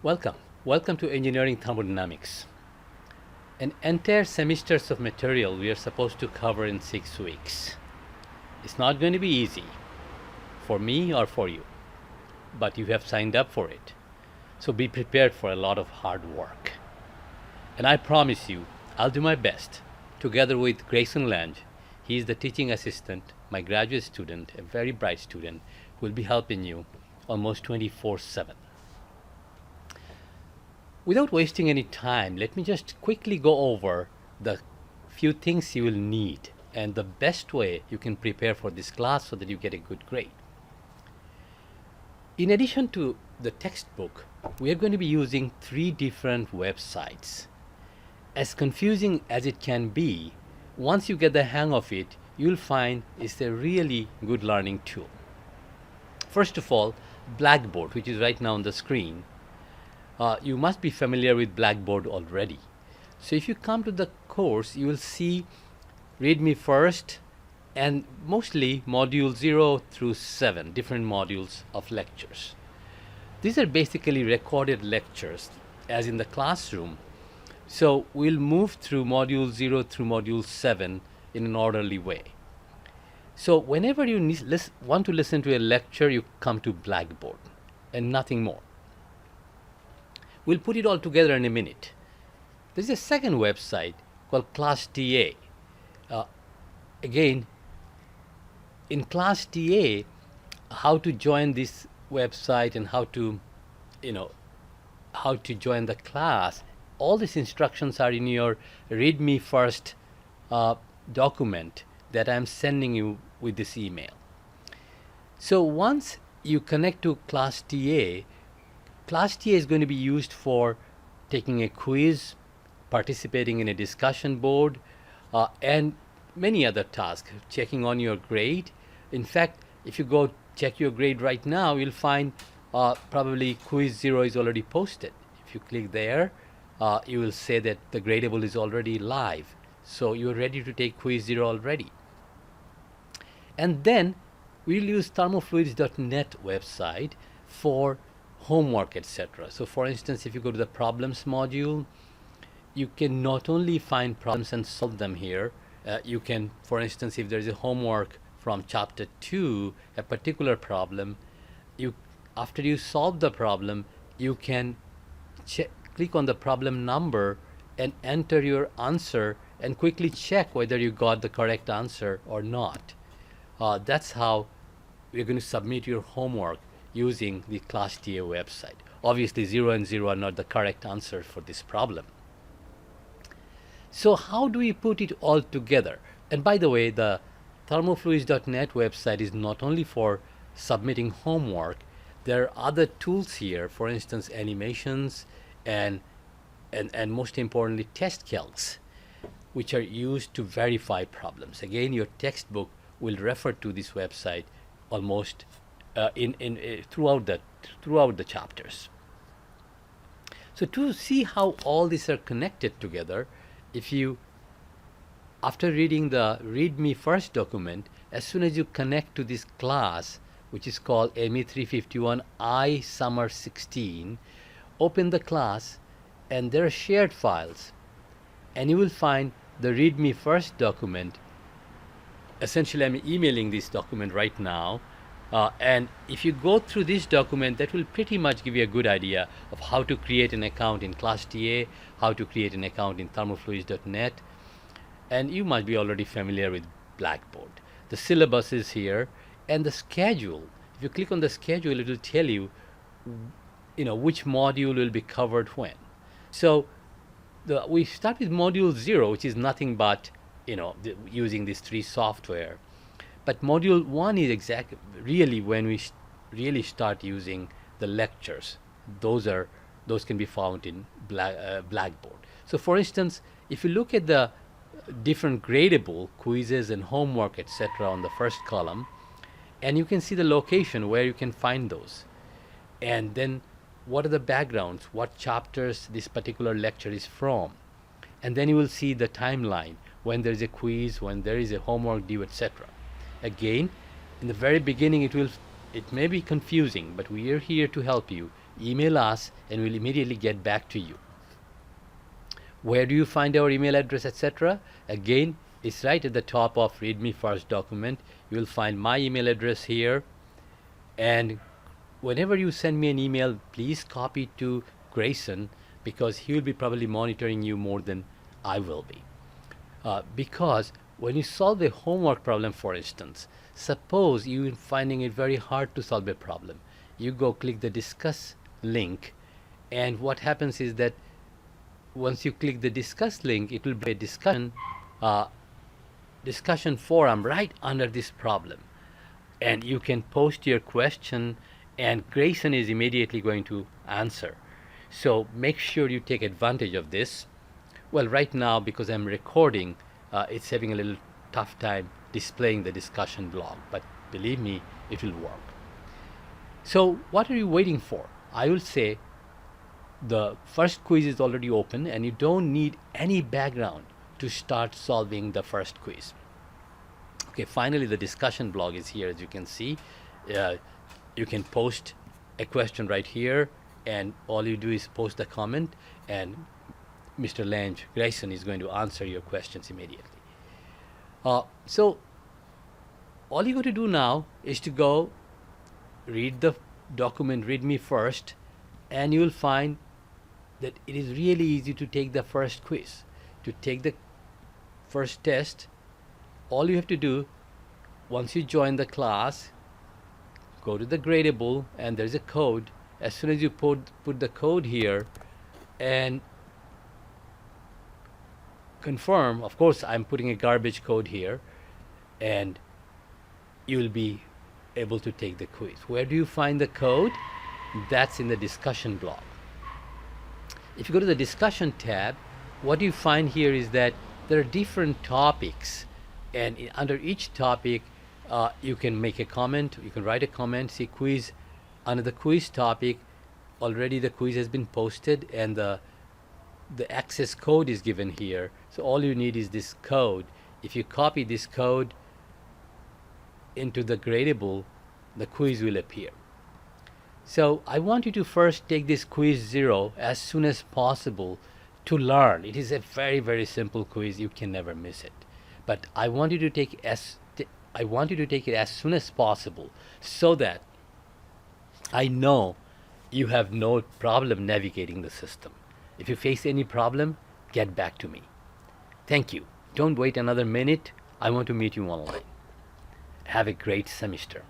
Welcome. Welcome to Engineering Thermodynamics. An entire semesters of material we are supposed to cover in 6 weeks. It's not going to be easy for me or for you, but you have signed up for it. So be prepared for a lot of hard work. And I promise you, I'll do my best, together with Grayson Lange. He is the teaching assistant, my graduate student, a very bright student, who will be helping you almost 24/7. Without wasting any time, let me just quickly go over the few things you will need and the best way you can prepare for this class so that you get a good grade. In addition to the textbook, we are going to be using 3 different websites. As confusing as it can be, once you get the hang of it, you'll find it's a really good learning tool. First of all, Blackboard, which is right now on the screen. You must be familiar with Blackboard already. So if you come to the course, you will see Read Me First and mostly module 0 through 7, different modules of lectures. These are basically recorded lectures as in the classroom. So we'll move through module 0 through module 7 in an orderly way. So whenever you want to listen to a lecture, you come to Blackboard and nothing more. We'll put it all together in a minute. There's a second website called Class TA. Again, in Class TA, how to join this website and how to join the class, all these instructions are in your Read Me First document that I'm sending you with this email. So once you connect to Class TA is going to be used for taking a quiz, participating in a discussion board, and many other tasks, checking on your grade. In fact, if you go check your grade right now, you'll find probably quiz 0 is already posted. If you click there, you will say that the gradable is already live. So you're ready to take quiz 0 already. And then we'll use thermofluids.net website for homework, etc. So for instance, if you go to the problems module, you can not only find problems and solve them here, you can, for instance, if there's a homework from chapter 2, a particular problem, after you solve the problem, you can click on the problem number and enter your answer and quickly check whether you got the correct answer or not. That's how we're going to submit your homework using the Class TA website. Obviously 0 and 0 are not the correct answer for this problem. So how do we put it all together? And by the way, the thermofluids.net website is not only for submitting homework, there are other tools here, for instance animations and most importantly test calcs, which are used to verify problems. Again, your textbook will refer to this website almost throughout the chapters. So to see how all these are connected together, if you, after reading the Read Me First document, as soon as you connect to this class, which is called ME 351 I Summer 16, open the class and there are shared files, and you will find the Read Me First document. Essentially, I'm emailing this document right now. And if you go through this document, that will pretty much give you a good idea of how to create an account in Class TA, how to create an account in thermofluids.net, and you must be already familiar with Blackboard. The syllabus is here, and the schedule. If you click on the schedule, it will tell you, which module will be covered when. So we start with module 0, which is nothing but using these 3 software. But module 1 is really when we really start using the lectures. Those can be found in Blackboard. So for instance, if you look at the different gradable quizzes and homework, etc. on the first column, and you can see the location where you can find those. And then what are the backgrounds, what chapters this particular lecture is from. And then you will see the timeline, when there is a quiz, when there is a homework due, etc. Again, in the very beginning it may be confusing, but we are here to help you email us and we'll immediately get back to you. Where do you find our email address, etc.? Again, it's right at the top of Read Me First document. You will find my email address here. And whenever you send me an email, please copy to Grayson, because he will be probably monitoring you more than I will be. Because when you solve a homework problem, for instance, suppose you're finding it very hard to solve a problem. You go click the discuss link, and what happens is that once you click the discuss link, it will be a discussion forum right under this problem. And you can post your question, and Grayson is immediately going to answer. So make sure you take advantage of this. Well, right now, because I'm recording, it's having a little tough time displaying the discussion blog, but believe me, it will work. So what are you waiting for? I will say the first quiz is already open, and you don't need any background to start solving the first quiz. Okay, finally the discussion blog is here, as you can see. You can post a question right here, and all you do is post the comment, and Mr. Lange, Grayson, is going to answer your questions immediately. So all you got to do now is to go read the document, Read Me First, and you will find that it is really easy to take the first quiz. To take the first test, all you have to do, once you join the class, go to the gradable, and there's a code. As soon as you put the code here and confirm, of course I'm putting a garbage code here, and you will be able to take the quiz. Where do you find the code? That's in the discussion blog. If you go to the discussion tab, what you find here is that there are different topics, and under each topic you can make a comment, you can write a comment. See, quiz. Under the quiz topic, already the quiz has been posted, and the access code is given here. So all you need is this code. If you copy this code into the gradable, the quiz will appear. So I want you to first take this quiz 0 as soon as possible to learn. It is a very, very simple quiz. You can never miss it. But I want you to take it as soon as possible, so that I know you have no problem navigating the system. If you face any problem, get back to me. Thank you. Don't wait another minute. I want to meet you online. Have a great semester.